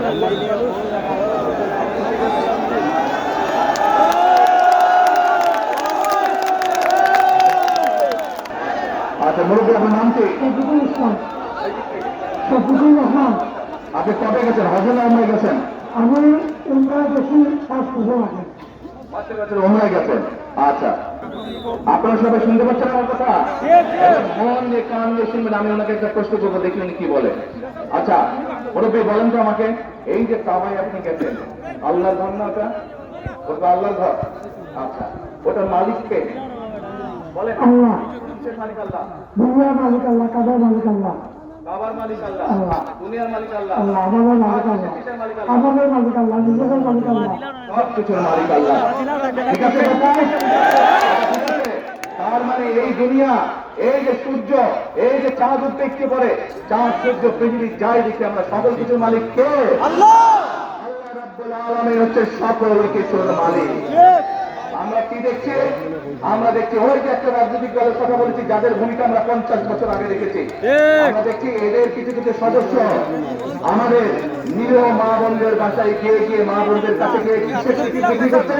আচ্ছা মুরব্বী, আপনার নাম কি? শফিকুল রহমান। আপনি কবে গেছেন? হজে না উমরায় গেছেন? আমি উমরায় গেছি 5 বছর আগে। 5 বছর উমরায় গেছেন। আচ্ছা, আপনারা সবাই শুনতে পাচ্ছেন আমার কথা? মন দিয়ে কান দিয়ে শুনবেন। আমি ওনাকে একটা প্রশ্ন করবো, দেখি উনি কি বলে। আচ্ছা মুরব্বী, বলেন তো আমাকে, এই যে কাবায় আপনি গেছেন, আল্লাহর ঘর না ওটা? ওটা আল্লাহর ঘর। আচ্ছা, ওটার মালিক কে বলেন? আল্লাহ। কিসের মালিক? আল্লাহ। দুনিয়ার মালিক আল্লাহ, কাবার মালিক আল্লাহ। কাবার মালিক আল্লাহ, আল্লাহ। দুনিয়ার মালিক আল্লাহ, আল্লাহ আমাদের মালিক আল্লাহ, কিসের মালিক আল্লাহ? আমাদের মালিক আল্লাহ, নিজেদের মালিক আল্লাহ, সব কিছুর মালিক আল্লাহ। ঠিক আছে কথা? ঠিক আছে? তার মানে এই দুনিয়া, এই যে সূর্য, এই যে চাঁদ উঠতে একটু পরে, চাঁদ সূর্য পৃথিবী যাই দেখি, আমরা সকল কিছুর মালিক কে? আল্লাহ। আল্লাহ রাব্বুল আলামিন হচ্ছে সকল কিছুর মালিক। আমরা কি দেখছি? আমরা দেখছি ওই যে একটা রাজনৈতিক দলের কথা বলেছি, যাদের ভূমিকা আমরা 50 বছর আগে দেখেছি। আমরা দেখছি এদের কিছু কিছু সদস্য আমাদের নিরীহ মা বোনদের বাসায় গিয়ে গিয়ে, মা বোনদের কাছে গিয়ে কিসের টিকিট বিক্রি করছে?